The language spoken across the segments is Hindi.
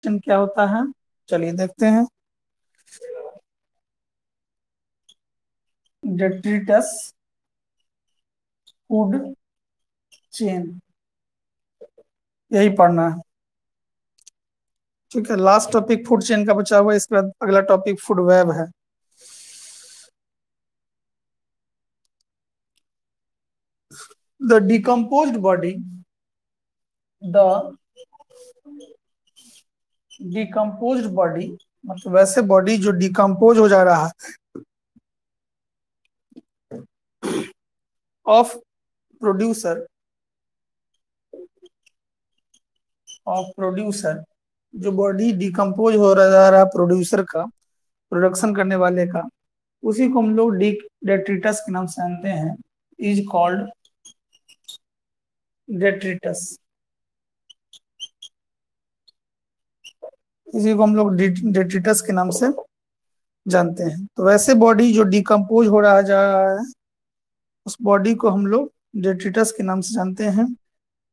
चेन क्या होता है, चलिए देखते हैं। डेट्रिटस फूड चेन, यही पढ़ना है। ठीक है, लास्ट टॉपिक फूड चेन का बचा हुआ है, इसके बाद अगला टॉपिक फूड वेब है। The decomposed body, the decomposed body मतलब वैसे बॉडी जो डिकम्पोज हो जा रहा है, ऑफ प्रोड्यूसर, जो बॉडी डिकम्पोज हो रहा जा रहा है प्रोड्यूसर का, प्रोडक्शन करने वाले का, उसी को हम लोग डेट्रिटस के नाम से जानते हैं, इज कॉल्ड डेट्रिटस। इसी को हम लोग डेट्रिटस के नाम से जानते हैं। तो वैसे बॉडी जो डिकम्पोज हो रहा जा रहा है, उस बॉडी को हम लोग डेट्रिटस के नाम से जानते हैं,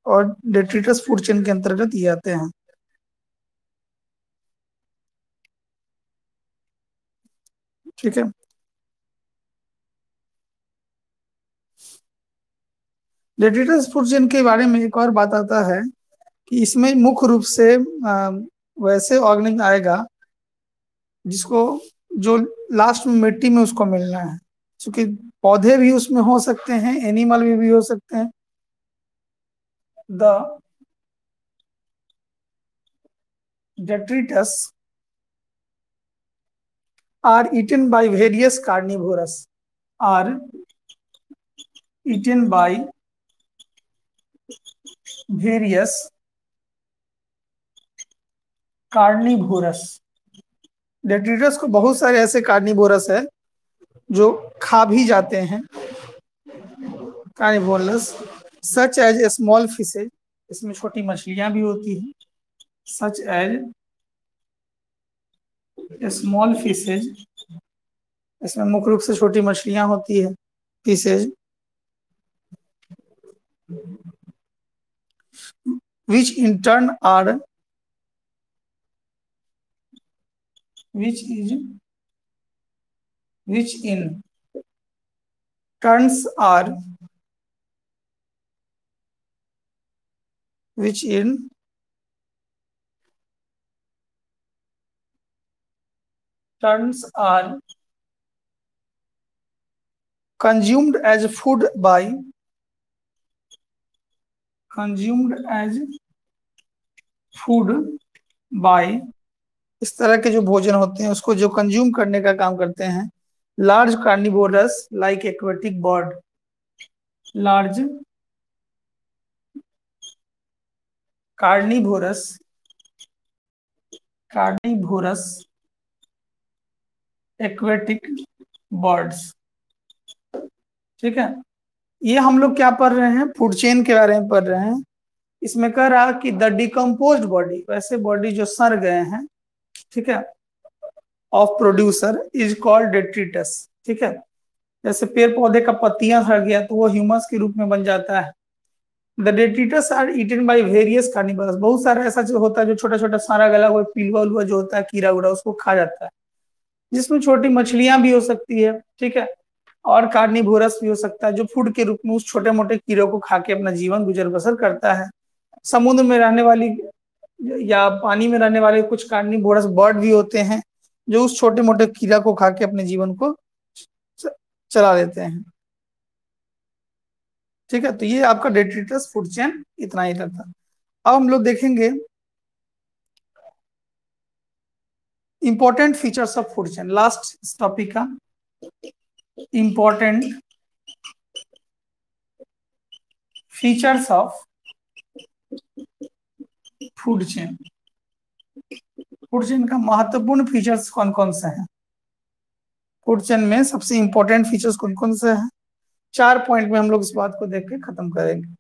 और डेट्रिटस फूड चेन के अंतर्गत ये आते हैं। ठीक है, डेट्रिटस फूड चेन के बारे में एक और बात आता है कि इसमें मुख्य रूप से वैसे ऑर्गेनिज्म आएगा जिसको, जो लास्ट में मिट्टी में उसको मिलना है, क्योंकि पौधे भी उसमें हो सकते हैं, एनिमल भी हो सकते हैं। The detritus are eaten by various carnivores, are eaten by various carnivores। Detritus को बहुत सारे ऐसे कार्निवोरस है जो खा भी जाते हैं, carnivorous, such as a small fishes, इसमें छोटी मछलियां भी होती हैं, such as a small fishes, इसमें मुख्य रूप से छोटी मछलियां होती है, fishes, which in turn are, which in turns are, which in turns are consumed as food by, consumed as food by, इस तरह के जो भोजन होते हैं उसको जो कंज्यूम करने का काम करते हैं, large carnivorous like aquatic bird, large carnivorous, carnivorous aquatic birds. ठीक है, ये हम लोग क्या पढ़ रहे हैं, फूड चेन के बारे में पढ़ रहे हैं। इसमें कह रहा कि द डिकम्पोज्ड बॉडी, वैसे बॉडी जो सड़ गए हैं, ठीक है, of producer is called detritus. ठीक है, जैसे पेड़ पौधे का पत्तियां सड़ गया तो वो ह्यूमस के रूप में बन जाता है। The detritus are eaten by various carnivorous, बहुत सारा ऐसा जो होता है जो छोटा छोटा सारा गला हुआ पिलुआ उलुआ जो होता है, कीड़ा उड़ा, उसको खा जाता है, जिसमें छोटी मछलियां भी हो सकती है। ठीक है, और कार्निवोरस भी हो सकता है जो फूड के रूप में उस छोटे मोटे कीड़ों को खा के अपना जीवन गुजर बसर करता है। समुद्र में रहने वाली या पानी में रहने वाले कुछ कार्निवोरस बर्ड भी होते हैं जो उस छोटे मोटे कीड़ा को खा के अपने जीवन को चला लेते हैं। ठीक है, तो ये आपका डेट्रिटस फूड चेन इतना ही रहता। अब हम लोग देखेंगे important features of food chain, last इस टॉपिक का, important features of food chain. Food chain का महत्वपूर्ण फीचर्स कौन कौन से हैं, फूड चेन में सबसे इंपॉर्टेंट फीचर्स कौन कौन से हैं, 4 पॉइंट में हम लोग इस बात को देख के खत्म करेंगे।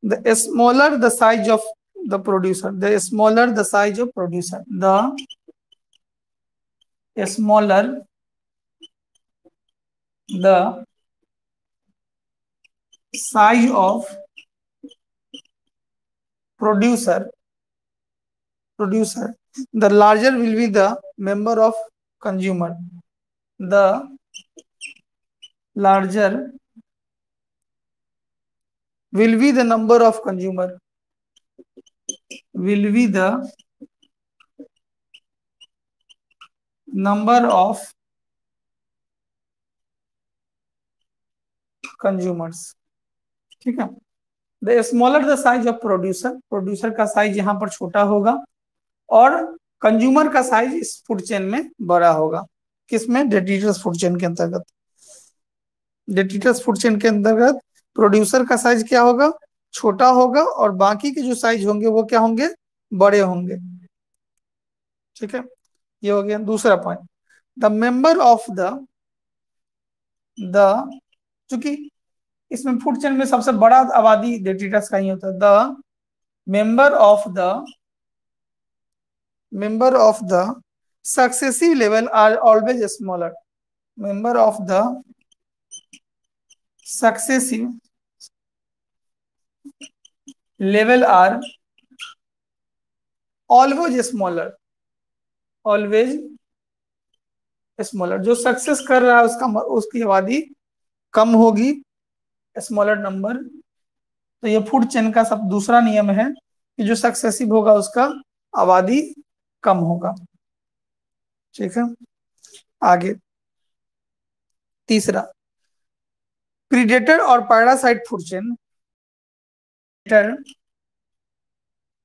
The smaller the size of the producer, the smaller the size of producer, the smaller the size of producer, producer, the larger will be the member of consumer. The larger will be the number of consumer, will be the number of consumers. ठीक है, the smaller the size of producer, producer का साइज यहाँ पर छोटा होगा और कंज्यूमर का साइज इस फूड चेन में बड़ा होगा। किसमें? डेटिटर्स फूड चेन के अंतर्गत। डेटिटर्स फूड चेन के अंतर्गत प्रोड्यूसर का साइज क्या होगा? छोटा होगा और बाकी के जो साइज होंगे वो क्या होंगे? बड़े होंगे। ठीक है, ये हो गया दूसरा point. The member of the चूंकि इसमें फूड चेन में सबसे बड़ा आबादी डेटिटर्स का ही होता है। The member of the successive level are always smaller. Member of the successive level are always smaller, always smaller. जो सक्सेस कर रहा है उसकी आबादी कम होगी, स्मॉलर नंबर। तो ये फूड चेन का सब दूसरा नियम है कि जो सक्सेसिव होगा उसका आबादी कम होगा। ठीक है, आगे तीसरा, प्रीडेटर और पैरासाइट फूड चेन।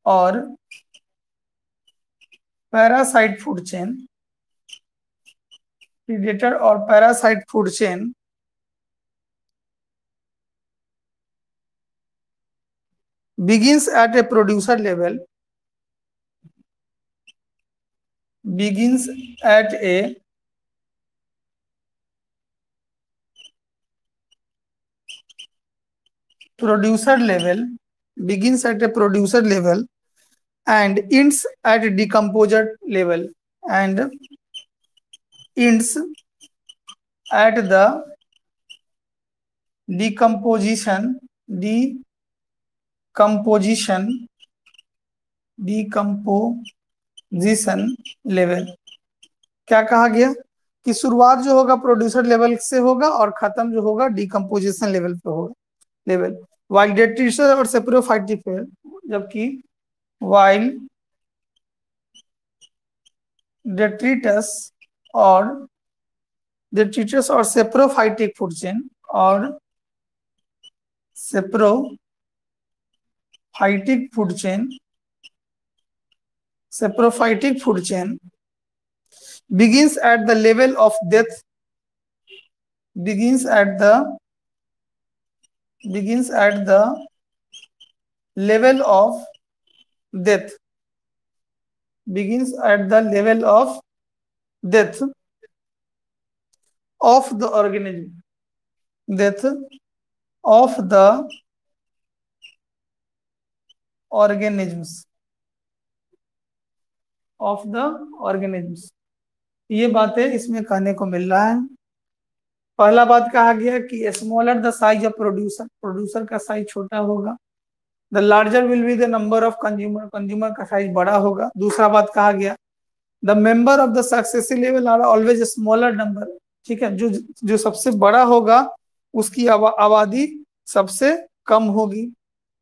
और पैरासाइट फूड चेन, प्रीडेटर और parasite food chain begins at a producer level, begins at a producer level, begins at a producer level and ends at a decomposer level, and ends at the decomposition level. क्या कहा गया कि शुरुआत जो होगा प्रोड्यूसर लेवल से होगा और खत्म जो होगा डिकम्पोजिशन लेवल पे होगा, लेवल। वाइल डेट्रिटस और सेप्रोफाइटिक, जबकि वाइल डेट्रिटस और सेप्रोफाइटिक फूड चेन और saprophytic food chain begins at the level of death, begins at the level of death, begins at the level of death of the organism, death of the organisms, of the organisms। ये बातें इसमें कहने को मिल रहा है। पहला बात कहा गया कि smaller the size of producer, producer का साइज छोटा होगा। The larger will be the number of consumer, consumer का साइज बड़ा होगा। दूसरा बात कहा गया the member of the successive level are always smaller number. ठीक है, जो सबसे बड़ा होगा उसकी आबादी सबसे कम होगी।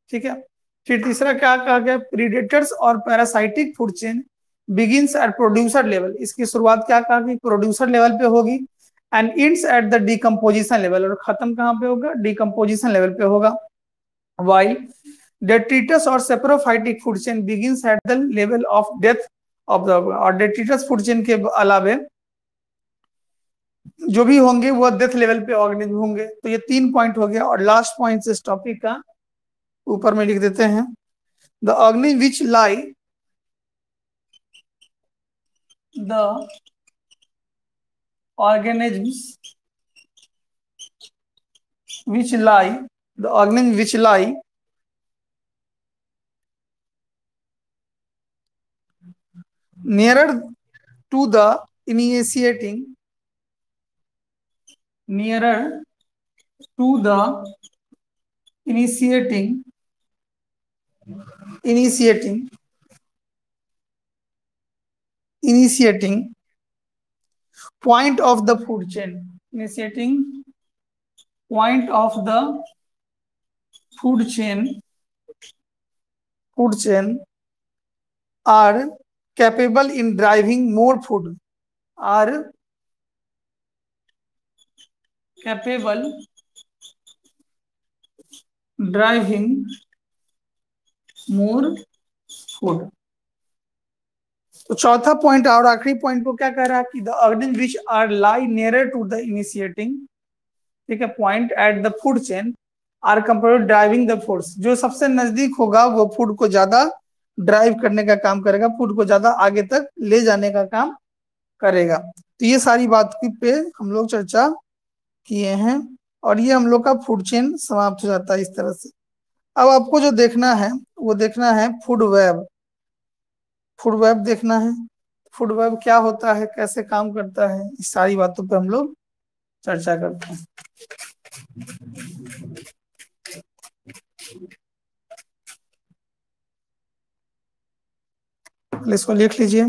ठीक है, फिर तीसरा क्या कहा गया, प्रीडेटर्स और parasitic food chain begins at producer level, इसकी शुरुआत क्या कहा कि प्रोड्यूसर लेवल पे होगी, and ends at the decomposition level, और खत्म कहाँ पे होगा? डिकम्पोजिशन लेवल पे होगा। वाइल डेट्रिटस और saprophytic food chain begins at the level of death of the, और डेट्रिटस फूड चेन के अलावे जो भी होंगे वो डेथ लेवल पे ऑर्गेनिज्म होंगे। तो ये 3 पॉइंट हो गया। और लास्ट पॉइंट इस टॉपिक का ऊपर में लिख देते हैं, the organism which lie, the organisms which lie, the organisms which lie nearer to the initiating, nearer to the initiating initiating point of the food chain, initiating point of the food chain are capable in driving more food, are capable driving more food। तो चौथा पॉइंट और आखिरी पॉइंट को क्या कह रहा है कि the organisms which are lie nearer to the initiating, ठीक है, point at the food chain are compare driving the force, जो सबसे नजदीक होगा वो फूड को ज्यादा ड्राइव करने का काम करेगा, फूड को ज्यादा आगे तक ले जाने का काम करेगा। तो ये सारी बात पे हम लोग चर्चा किए हैं और ये हम लोग का फूड चेन समाप्त हो जाता है इस तरह से। अब आपको जो देखना है वो देखना है फूड वेब। फूड वेब देखना है, फूड वेब क्या होता है, कैसे काम करता है, इस सारी बातों पे हम लोग चर्चा करते हैं। इसको लिख लीजिए।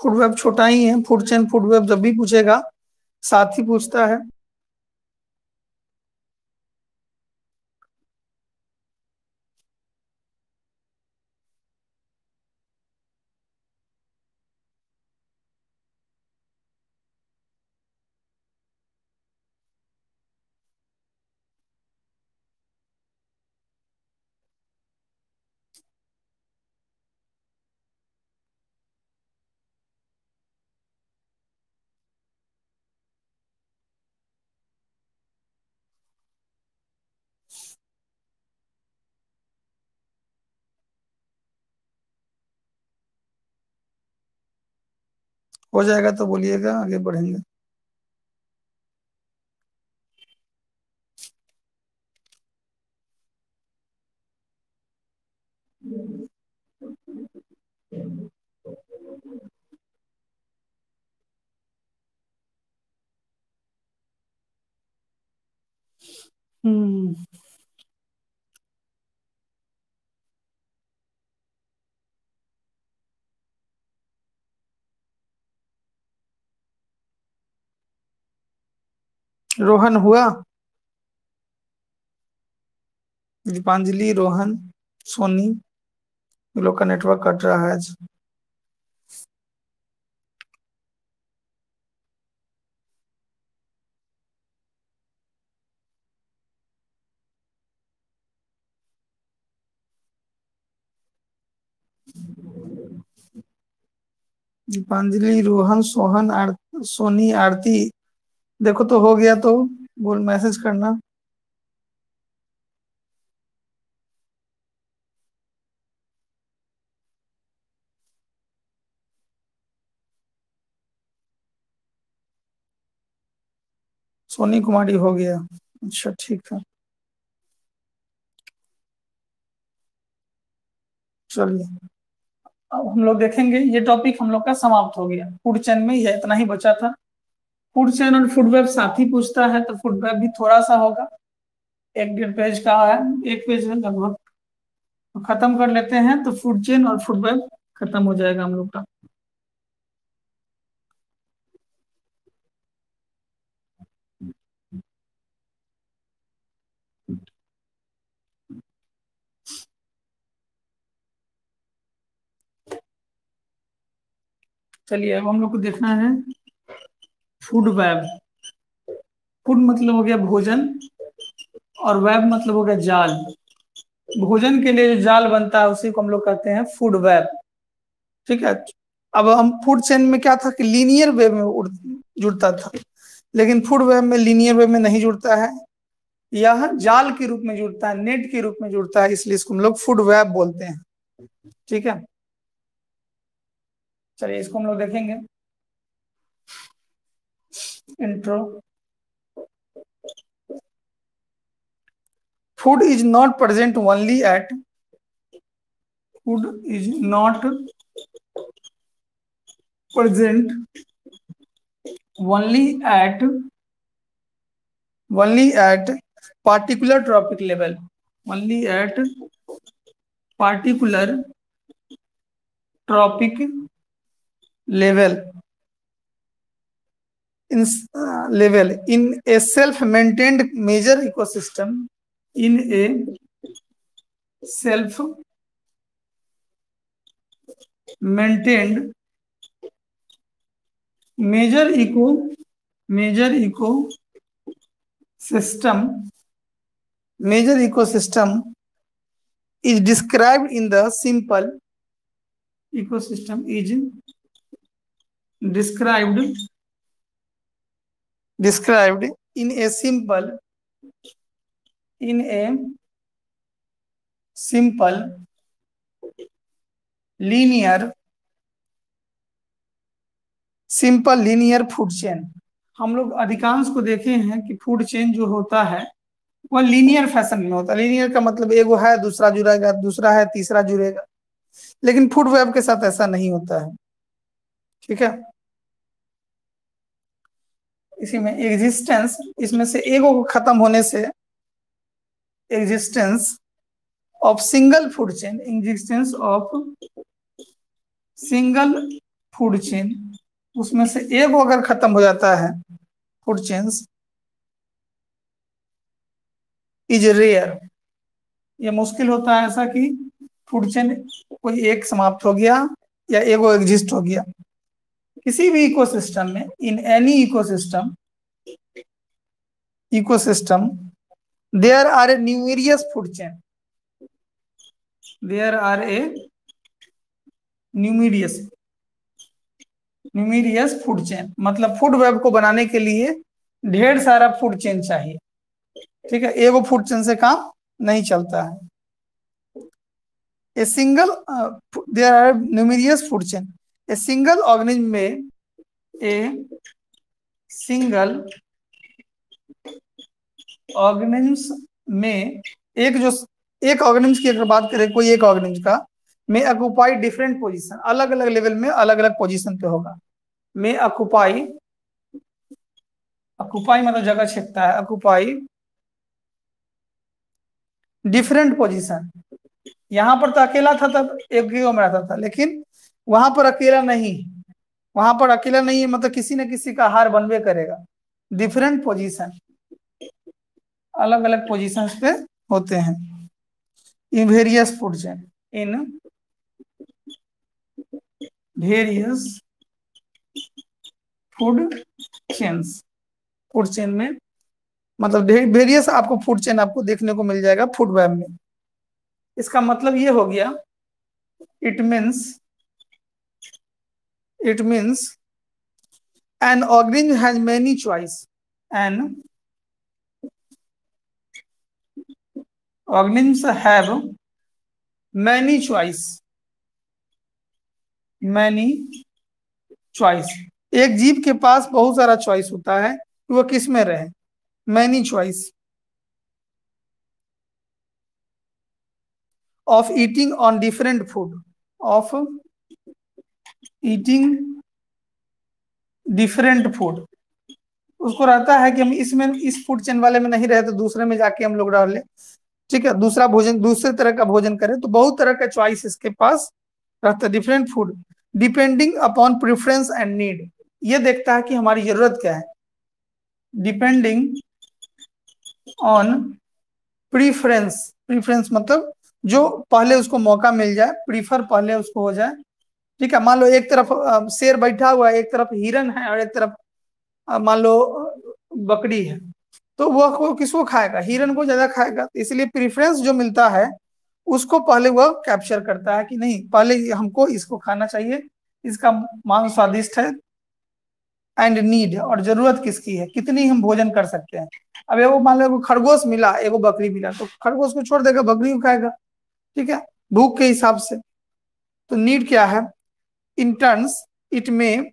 फूड वेब छोटा ही है, फूड चेन फूड वेब जब भी पूछेगा साथ ही पूछता है। हो जाएगा तो बोलिएगा, आगे बढ़ेंगे। रोहन हुआ, दीपांजलि, रोहन, सोनी, ये लोग का नेटवर्क कट रहा है आज। दीपांजलि, रोहन, सोहन, सोनी, आरती, देखो तो हो गया तो बोल मैसेज करना। सोनी कुमारी हो गया, अच्छा ठीक है, चलिए अब हम लोग देखेंगे। ये टॉपिक हम लोग का समाप्त हो गया, फूड चेन में यह इतना ही बचा था। फूड चेन और फूड वेब साथ ही पूछता है तो फूड वेब भी थोड़ा सा होगा, 1-1.5 पेज का है, 1 पेज है लगभग। तो खत्म कर लेते हैं तो फूड चेन और फूड वेब खत्म हो जाएगा हम लोग का। चलिए अब हम लोग को देखना है फूड वेब। फूड मतलब हो गया भोजन और वेब मतलब हो गया जाल। भोजन के लिए जो जाल बनता है उसी को हम लोग कहते हैं फूड वेब, ठीक है। अब हम फूड चेन में क्या था कि लीनियर वे में जुड़ता था, लेकिन फूड वेब में लीनियर वे में नहीं जुड़ता है, यह जाल के रूप में जुड़ता है, नेट के रूप में जुड़ता है, इसलिए इसको हम लोग फूड वेब बोलते हैं, ठीक है। चलिए इसको हम लोग देखेंगे। Intro. Food is not present only at, food is not present only at particular tropic level, only at particular trophic level in a self-maintained major ecosystem in a self-maintained major ecosystem is described in the simple ecosystem is described in a simple linear food chain. हम लोग अधिकांश को देखे हैं कि फूड चेन जो होता है वह लीनियर फैशन में होता है। लीनियर का मतलब एगो है, दूसरा जुड़ेगा, दूसरा है, तीसरा जुड़ेगा, लेकिन फूड वेब के साथ ऐसा नहीं होता है। ठीक है, इसी में एग्जिस्टेंस, इसमें से एगो को खत्म होने से existence of single food chain, existence of single food chain, उसमें से एगो अगर खत्म हो जाता है फूड चेन्स इज रेयर। ये मुश्किल होता है ऐसा कि फूड चेन कोई एक समाप्त हो गया या एगो एग्जिस्ट हो गया। किसी भी इकोसिस्टम में, in any ecosystem there are a numerous food chain, there are a numerous food chain, मतलब फूड वेब को बनाने के लिए ढेर सारा फूड चेन चाहिए। ठीक है, एगो फूड चेन से काम नहीं चलता है। A single there are numerous food chain, a single organism में एक ऑर्गेनिज्म की अगर बात करें, कोई एक ऑर्गेनिज्म का में ऑक्युपाई डिफरेंट पोजीशन, अलग अलग लेवल में अलग अलग पोजीशन पे होगा। में ऑक्युपाई मतलब जगह छेदता है, ऑक्युपाई डिफरेंट पोजीशन। यहाँ पर तो अकेला था तब एक में रहता था, लेकिन वहां पर अकेला नहीं, है मतलब किसी न किसी का हार बनवे करेगा। डिफरेंट पोजीशन, अलग अलग पोजीशन पे होते हैं in various food chain, in various food chain में, मतलब वेरियस आपको फूड चेन आपको देखने को मिल जाएगा फूड वेब में। इसका मतलब ये हो गया, it means an organism has many choice, an organisms have many choice। एक जीव के पास बहुत सारा चॉइस होता है कि वो किस में रहे। Many choice of eating on different food, of eating different food, उसको रहता है कि हम इसमें इस फूड चेन वाले में नहीं रहे तो दूसरे में जाके हम लोग रह ले। ठीक है, दूसरे तरह का भोजन करें, तो बहुत तरह का चॉइस इसके पास रहता है। Different food depending upon preference and need, ये देखता है कि हमारी जरूरत क्या है। डिपेंडिंग ऑन प्रीफरेंस मतलब जो पहले उसको मौका मिल जाए, प्रीफर पहले उसको हो जाए। ठीक है, मान लो एक तरफ शेर बैठा हुआ है, एक तरफ हिरन है और एक तरफ मान लो बकरी है, तो वह किसको खाएगा? हिरन को ज्यादा खाएगा। इसलिए प्रेफरेंस जो मिलता है उसको पहले वह कैप्चर करता है कि नहीं, पहले हमको इसको खाना चाहिए, इसका मांस स्वादिष्ट है। एंड नीड, और जरूरत किसकी है, कितनी हम भोजन कर सकते हैं। अब एगो मान लो खरगोश मिला, एगो बकरी मिला, तो खरगोश को छोड़ देगा, बकरी को खाएगा। ठीक है, भूख के हिसाब से। तो नीड क्या है? In turns it may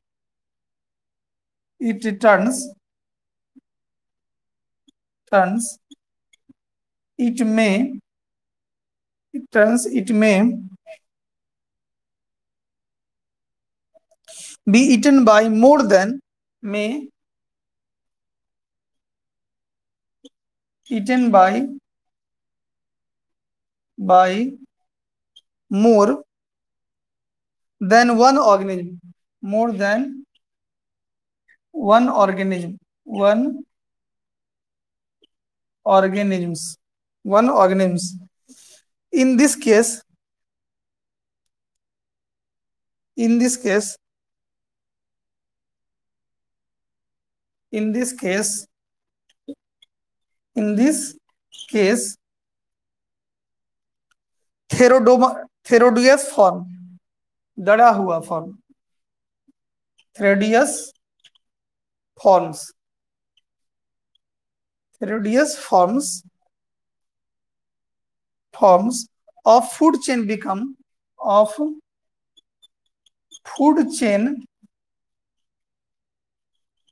be eaten by more than by more than one organism, more than one organism, one organisms, one organisms. In this case, in this case, in this case, in this case, detritus form, दड़ा हुआ form, detritus forms, detritus forms of food chain become of food chain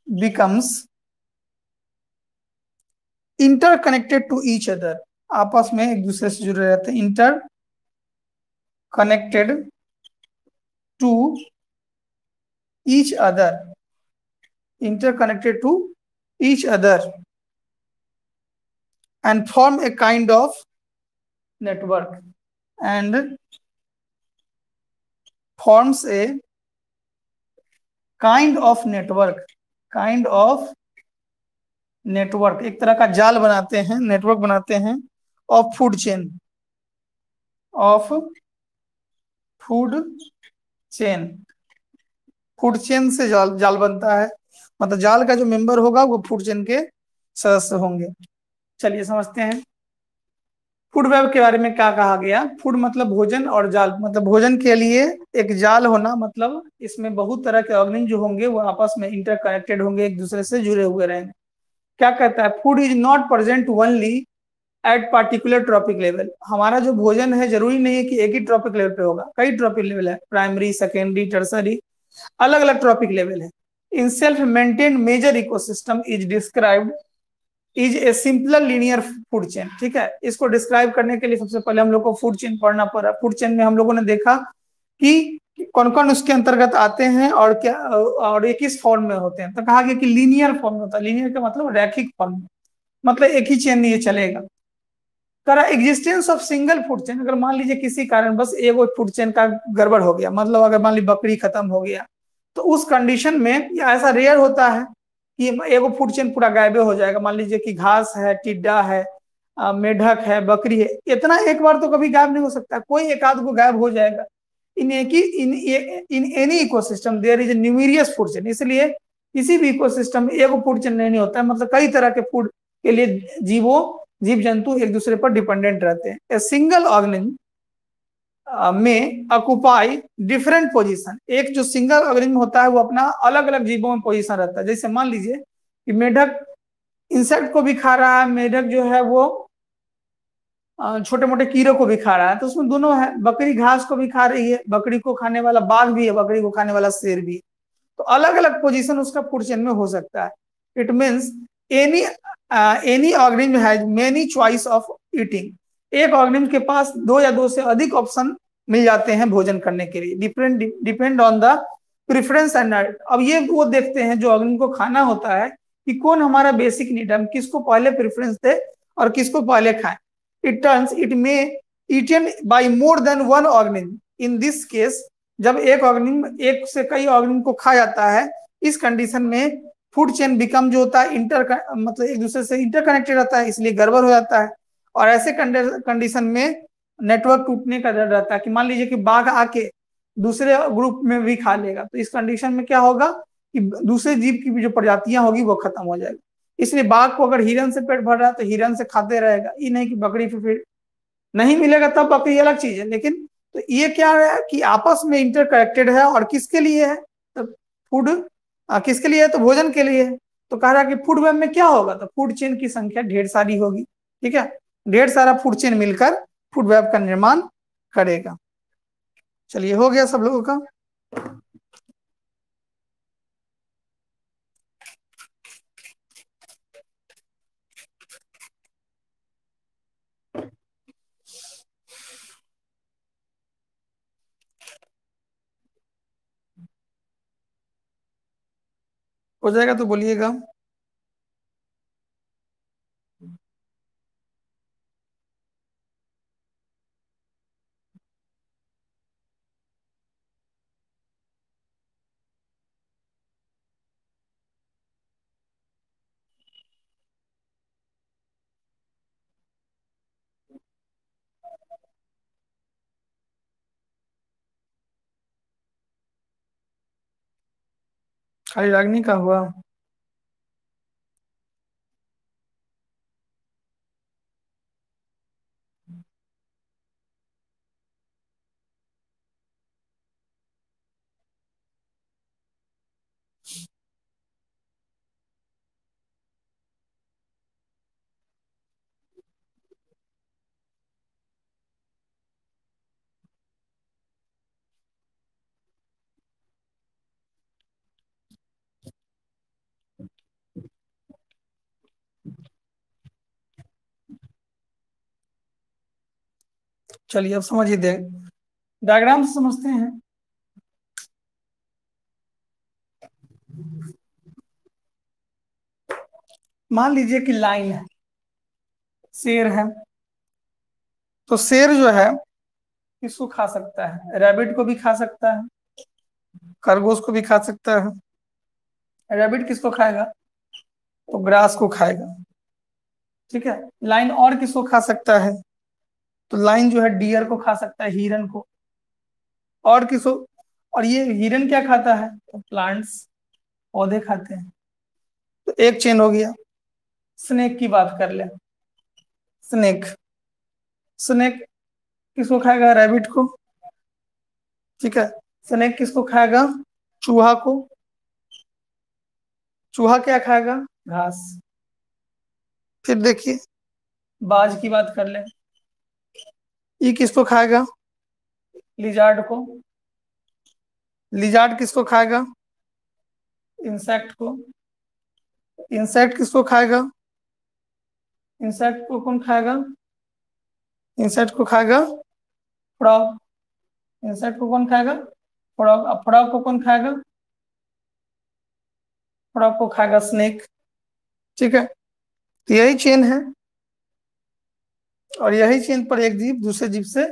becomes interconnected to each other, आपस में एक दूसरे से जुड़े रहते हैं, interconnected to each other, interconnected to each other and form a kind of network, and forms a kind of network, kind of network, एक तरह का जाल बनाते हैं, नेटवर्क बनाते हैं of food chain, of food chain, food chain से जाल बनता है, मतलब जाल का जो मेंबर होगा वो फूड चेन के सदस्य होंगे। चलिए समझते हैं फूड वेब के बारे में क्या कहा गया। फूड मतलब भोजन, और जाल मतलब भोजन के लिए एक जाल होना, मतलब इसमें बहुत तरह के ऑर्गेनिज्म जो होंगे वो आपस में इंटरकनेक्टेड होंगे, एक दूसरे से जुड़े हुए रहेंगे। क्या कहता है, food is not present only eight particular trophic level, हमारा जो भोजन है जरूरी नहीं है कि एक ही ट्रॉपिक लेवल पे होगा, कई ट्रॉपिक लेवल है, प्राइमरी, सेकेंडरी, टर्सरी, अलग अलग ट्रॉपिक लेवल है। In self maintain major ecosystem is described is a simpler linear food chain. ठीक है, इसको डिस्क्राइब करने के लिए सबसे पहले हम लोग को फूड चेन पढ़ना पड़ा। फूड चेन में हम लोगों ने देखा कि कौन कौन उसके अंतर्गत आते हैं और क्या, और ये किस फॉर्म में होते हैं। तो कहा गया कि लीनियर फॉर्म में होता है, लीनियर का मतलब रैखिक फॉर्म में, मतलब एक ही चेन ये चलेगा। करा existence of single food chain, अगर मान लीजिए किसी कारण बस एगो फूड चेन का गड़बड़ हो गया, मतलब अगर मान लीजिए बकरी खत्म हो गया, तो उस कंडीशन में या ऐसा रेयर होता है कि एगो फूड चेन पूरा गायब हो जाएगा। मान लीजिए कि घास है, टिड्डा है, मेढक है, बकरी है, इतना एक बार तो कभी गायब नहीं हो सकता, कोई एक आध को गायब हो जाएगा। इन एक ही in any ecosystem there is numerous food chain, इसलिए किसी भी इकोसिस्टम में एगो फूड चेन नहीं होता है, मतलब कई तरह के फूड के लिए जीव जंतु एक दूसरे पर डिपेंडेंट रहते हैं। ए सिंगल ऑर्गेनिज्म में ऑक्युपाई डिफरेंट पोजीशन, एक जो सिंगल ऑर्गेनिज्म होता है वो अपना अलग अलग जीवों में पोजीशन रहता है। जैसे मान लीजिए कि मेढक इंसेक्ट को भी खा रहा है, मेढक जो है वो छोटे मोटे कीड़ों को भी खा रहा है, तो उसमें दोनों है। बकरी घास को भी खा रही है, बकरी को खाने वाला बाघ भी है, बकरी को खाने वाला शेर भी है, तो अलग अलग पोजीशन उसका फूड चेन में हो सकता है। It means any any organism has many choice of eating, एक ऑर्गेनिज्म के पास दो या दो से अधिक ऑप्शन मिल जाते हैं भोजन करने के लिए, depend on the preference and. अब ये वो देखते हैं जो ऑर्गेनिज्म को खाना होता है कि कौन हमारा बेसिक नीड, हम किसको पहले प्रेफरेंस दे और किसको पहले खाएं। It turns it may eaten by more than one organism, in this case जब एक ऑर्गेनिज्म एक से कई ऑर्गेनिज्म को खा जाता है, इस कंडीशन में फूड चेन बिकम जो होता है मतलब एक दूसरे से इंटरकनेक्टेड रहता है, इसलिए गड़बड़ हो जाता है। और ऐसे कंडीशन में नेटवर्क टूटने का डर रहता है कि मान लीजिए कि बाघ आके दूसरे ग्रुप में भी खा लेगा, तो इस कंडीशन में क्या होगा कि दूसरे जीव की भी जो प्रजातियां होगी वो खत्म हो जाएगी। इसलिए बाघ को अगर हिरन से पेट भर रहा है तो हिरन से खाते रहेगा, ये नहीं कि बकरी पे फिर नहीं मिलेगा तब बकरी अलग चीज है। लेकिन तो ये क्या है कि आपस में इंटरकनेक्टेड है, और किसके लिए है, तो फूड किसके लिए है, तो भोजन के लिए है। तो कह रहा है कि फूड वेब में क्या होगा, तो फूड चेन की संख्या ढेर सारी होगी। ठीक है, ढेर सारा फूड चेन मिलकर फूड वेब का निर्माण करेगा। चलिए हो गया सब लोगों का। हो जाएगा तो बोलिएगा। खाली रागनी का हुआ। चलिए अब समझिए, दे डायग्राम से समझते हैं। मान लीजिए कि लाइन है, शेर है, तो शेर जो है किसको खा सकता है? रैबिट को भी खा सकता है, खरगोश को भी खा सकता है। रैबिट किसको खाएगा? तो ग्रास को खाएगा। ठीक है। लाइन और किसको खा सकता है? तो लाइन जो है डियर को खा सकता है, हिरन को। और किसको? और ये हिरन क्या खाता है? तो प्लांट्स, पौधे खाते हैं। तो एक चेन हो गया। स्नेक की बात कर ले। स्नेक, स्नेक किसको खाएगा? रैबिट को। ठीक है। स्नेक किसको खाएगा? चूहा को। चूहा क्या खाएगा? घास। फिर देखिए, बाज की बात कर ले। ये किसको खाएगा? लिजार्ड को। लिजार्ड किसको खाएगा? इंसेक्ट को। इंसेक्ट किसको खाएगा? इंसेक्ट को कौन खाएगा? इंसेक्ट को खाएगा फ्रॉग। इंसेक्ट को कौन खाएगा? फ्रॉग। अब फ्रॉग को कौन खाएगा? फ्रॉग को खाएगा स्नेक। ठीक है। तो यही चेन है, और यही चेन पर एक जीव दूसरे जीव से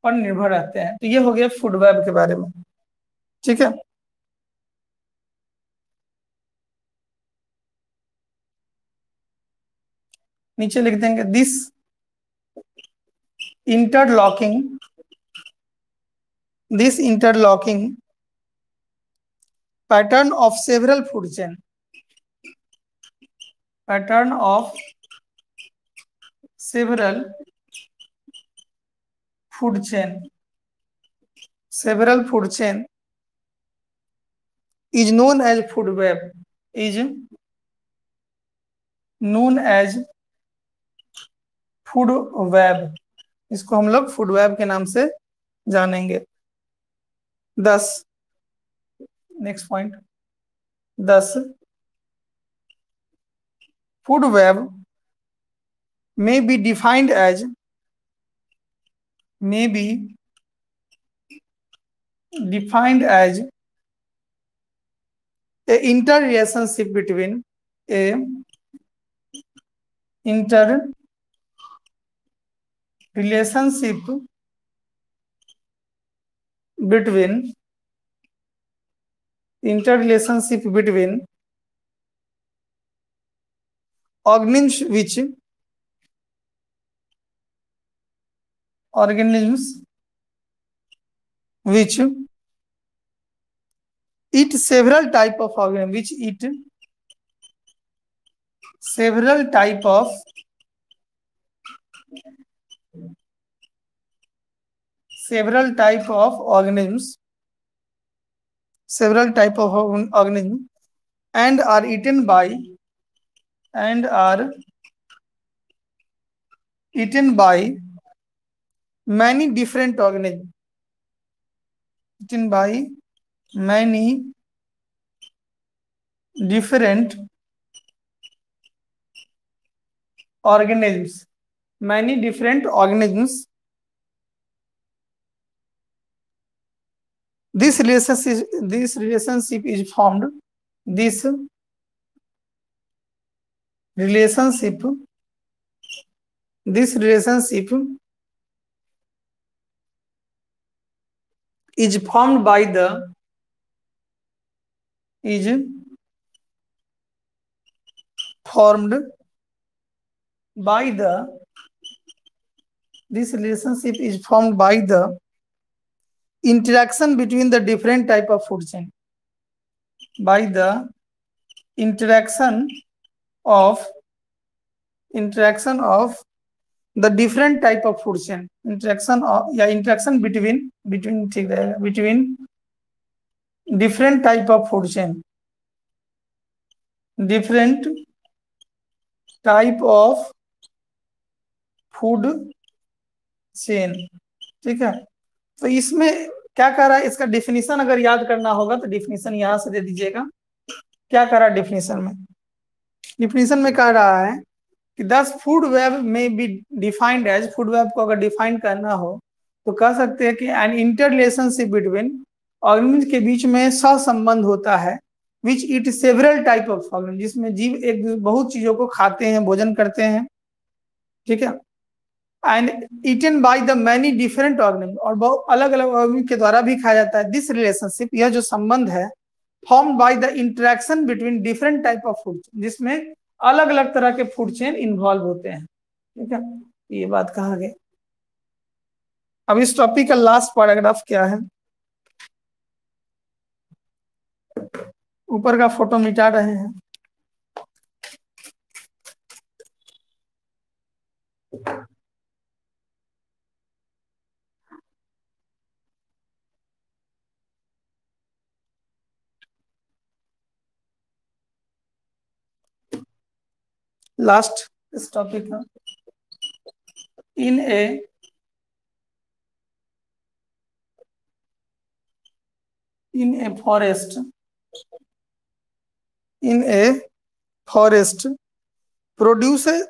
पर निर्भर रहते हैं। तो ये हो गया फूड वेब के बारे में। ठीक है। नीचे लिख देंगे this interlocking, this interlocking pattern of several food chain, pattern of several food chain, several food chain is known as food web, is known as food web. इसको हम लोग फूड वेब के नाम से जानेंगे। 10, next point 10, food web may be defined as, may be defined as a interrelationship between a interrelationship between interrelationship between organisms which organisms which eat several type of organism, which eat several type of several type of organisms, several type of organisms, and are eaten by, and are eaten by many different organisms, eaten by many different organisms, many different organisms. This relationship is formed, this relationship, this relationship is formed by the, is formed by the, this relationship is formed by the interaction between the different type of food chain, by the interaction of the different type of food chain, interaction between ठीक रहेगा, between different type of food chain, different type of food chain, ठीक है। तो इसमें क्या कह रहा है, इसका डिफिनीशन अगर याद करना होगा तो डिफिनीशन यहां से दे दीजिएगा। क्या कह रहा है डिफिनीशन में? डिफिनीशन में कह रहा है कि 10 फूड वेब में be defined as, food web को अगर डिफाइन करना हो तो कह सकते हैं कि an inter relationship between, organism के बीच में सहसंबंध होता है, which it several type of organism, जिसमें जीव एक बहुत चीजों को खाते हैं, भोजन करते हैं, ठीक है, and eaten by the many different organism, और बहुत अलग अलग ऑर्गेनिज्म के द्वारा भी खाया जाता है। दिस रिलेशनशिप, यह जो संबंध है, form by the interaction between different type of food, जिसमें अलग अलग तरह के फूड चेन इन्वॉल्व होते हैं, ठीक है, ये बात कहा गया। अब इस टॉपिक का लास्ट पैराग्राफ क्या है, ऊपर का फोटो मिटा रहे हैं। लास्ट इस टॉपिक का, in a forest, in a forest producers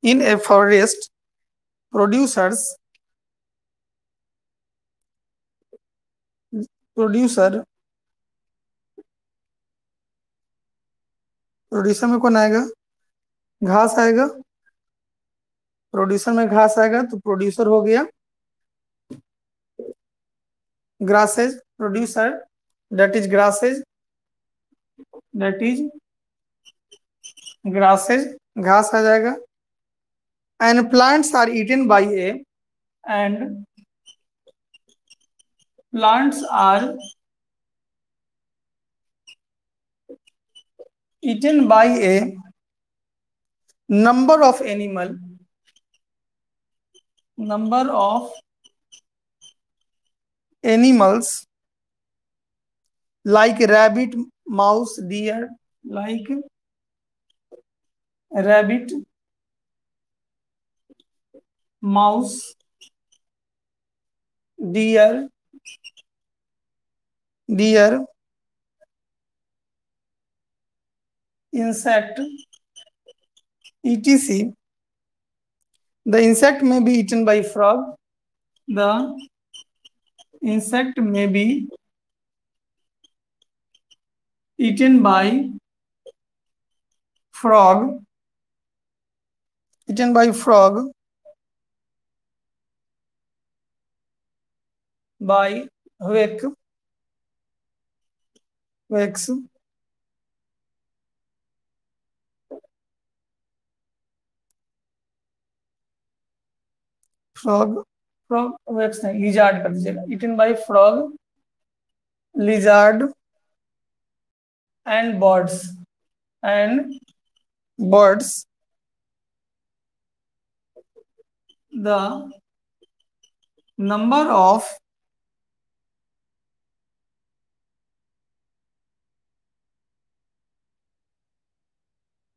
in a forest, producer producer में कौन आएगा? घास आएगा, प्रोड्यूसर में घास आएगा तो प्रोड्यूसर हो गया grasses, producer that is grasses, घास आ जाएगा। And plants are eaten by a, and plants are eaten by a number of animals like rabbit, mouse, deer, like rabbit, mouse, deer, insect, etc. The insect may be eaten by frog. The insect may be eaten by frog, by wax, frog wax नहीं, lizard कर दीजिएगा, eaten by frog, lizard and birds, the number of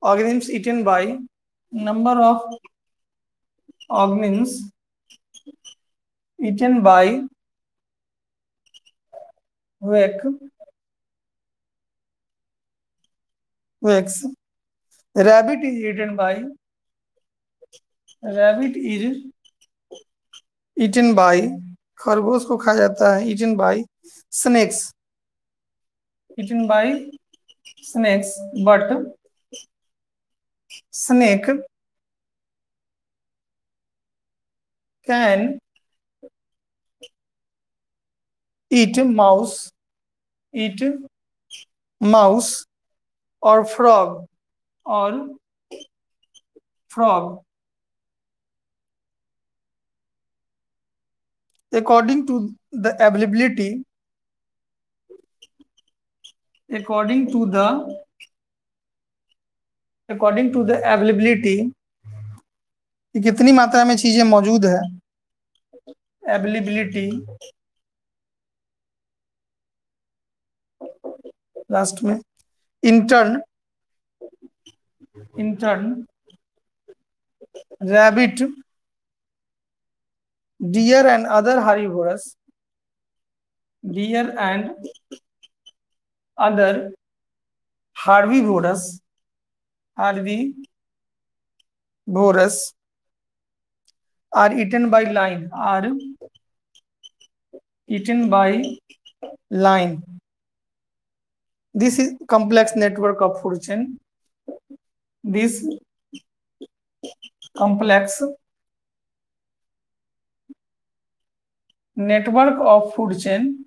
organisms eaten by wax. Rabbit is eaten by खरगोश को खाया जाता है, eaten by snakes, but snake can eat mouse or frog, according to the availability according to the availability कि कितनी मात्रा में चीजें मौजूद है, अवेलेबिलिटी लास्ट में, in turn rabbit, deer and other herbivores, herbivores are eaten by line. This is complex network of food chain. This complex network of food chain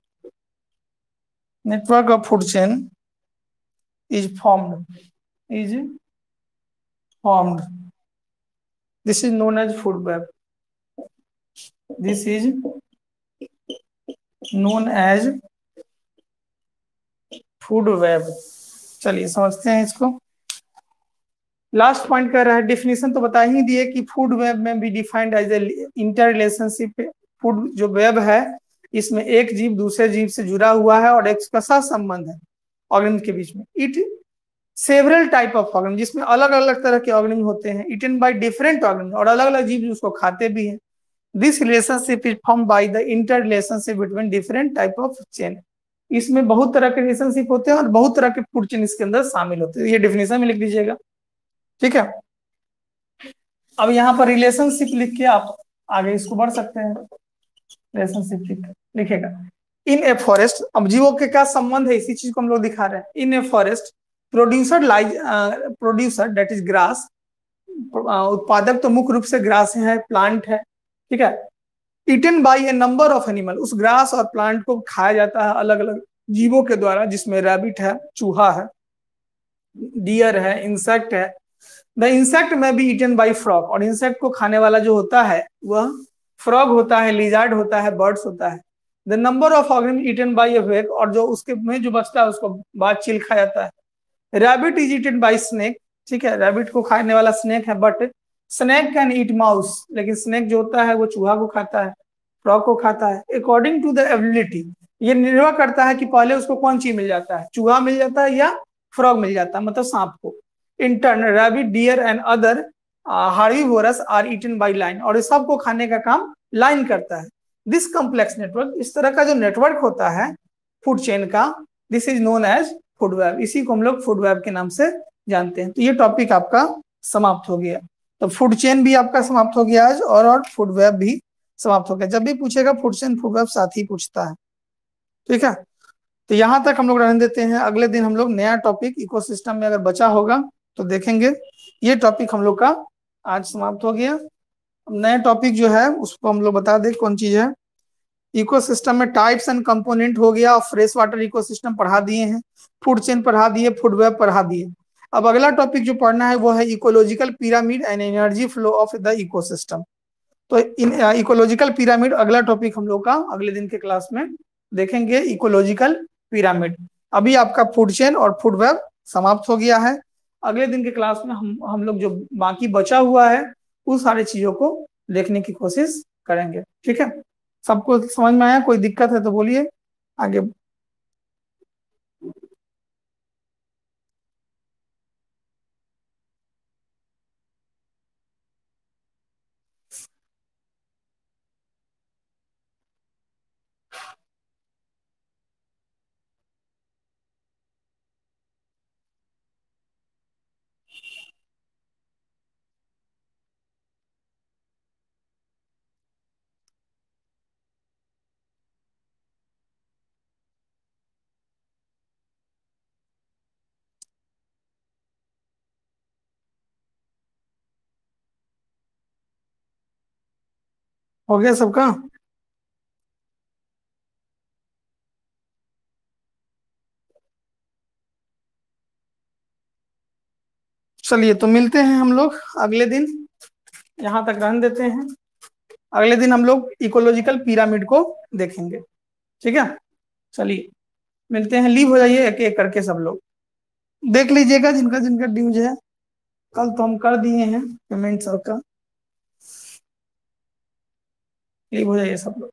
is formed. This is known as food web. This is known as food web. चलिए समझते हैं इसको. लास्ट पॉइंट कर रहा है, डेफिनेशन तो बता ही दिए कि फूड वेब में भी defined as a inter relationship. Food जो वेब है इसमें एक जीव दूसरे जीव से जुड़ा हुआ है और एक का सह संबंध है ऑर्गेनिज्म के बीच में. It several type of organism, जिसमें अलग अलग तरह के ऑर्गेनिज्म होते हैं, इटन बाय डिफरेंट ऑर्गेनिज्म, और अलग अलग जीव उसको खाते भी हैं. This relationship is form by the inter relationship between different type of chain. इसमें बहुत तरह के रिलेशनशिप होते हैं और बहुत तरह के फूड चेन इसके अंदर शामिल होते हैं. ये डेफिनेशन में लिख दीजिएगा, ठीक है. अब यहाँ पर रिलेशनशिप लिख के आप आगे इसको बढ़ सकते हैं. रिलेशनशिप लिखेगा इन ए फॉरेस्ट. अब जीवों के क्या संबंध है इसी चीज को हम लोग दिखा रहे हैं. In a forest producer that is grass. उत्पादक तो मुख्य रूप से ग्रास है, प्लांट है, ठीक है. Eaten by a number of animal. उस ग्रास और प्लांट को खाया जाता है अलग अलग जीवों के द्वारा, जिसमें रैबिट है, चूहा है, डियर है, इंसेक्ट है. द इंसेक्ट में भी ईटन बाय फ्रॉग. और इंसेक्ट को खाने वाला जो होता है वह फ्रॉग होता है, लिजार्ड होता है, बर्ड्स होता है. The number of organism eaten by a whale. और जो उसके में जो बचता है उसको बाद चील खा जाता है. Rabbit is eaten by snake. ठीक है, रैबिट को खाने वाला स्नेक है, but snake can eat mouse. लेकिन स्नेक जो होता है वो चूहा को खाता है, फ्रॉग को खाता है. अकॉर्डिंग टू द एबिलिटी, ये निर्भर करता है कि पहले उसको कौन चीज मिल जाता है, चूहा मिल जाता है या फ्रॉग मिल जाता है, मतलब सांप को. In turn rabbit, deer and other herbivores are eaten by lion. और इस सबको खाने का काम लाइन करता है. दिस कॉम्प्लेक्स नेटवर्क, इस तरह का जो नेटवर्क होता है फूड चेन का, this is known as food web. इसी को हम लोग फूड वेब के नाम से जानते हैं. तो ये टॉपिक आपका समाप्त हो गया. तो फूड चेन भी आपका समाप्त हो गया आज, और फूड वेब भी समाप्त हो गया. जब भी पूछेगा फूड चेन फूड वेब साथ ही पूछता है, ठीक है. तो यहां तक हम लोग रहने देते हैं. अगले दिन हम लोग नया टॉपिक इकोसिस्टम में अगर बचा होगा तो देखेंगे. ये टॉपिक हम लोग का आज समाप्त हो गया. नया टॉपिक जो है उसको हम लोग बता दें कौन चीज है. इकोसिस्टम में टाइप्स एंड कंपोनेंट हो गया, और फ्रेश वाटर इकोसिस्टम पढ़ा दिए हैं, फूड चेन पढ़ा दिए, फूड वेब पढ़ा दिए. अब अगला टॉपिक जो पढ़ना है वो है ecological pyramid and energy flow of the ecosystem. तो इन इकोलॉजिकल पिरामिड अगला टॉपिक हम लोग का अगले दिन के क्लास में देखेंगे. Ecological pyramid. अभी आपका फूड चेन और फूड वेब समाप्त हो गया है. अगले दिन के क्लास में हम लोग जो बाकी बचा हुआ है उस सारी चीजों को देखने की कोशिश करेंगे, ठीक है. सबको समझ में आया? कोई दिक्कत है तो बोलिए आगे. हो गया सबका? चलिए तो मिलते हैं हम लोग अगले दिन. यहाँ तक रहने देते हैं. अगले दिन हम लोग इकोलॉजिकल पिरामिड को देखेंगे। ठीक है, चलिए मिलते हैं। लीव हो जाइए एक एक करके सब लोग, देख लीजिएगा जिनका जिनका ड्यूज है। कल तो हम कर दिए हैं पेमेंट सबका। लीव हो जाइए सब लोग।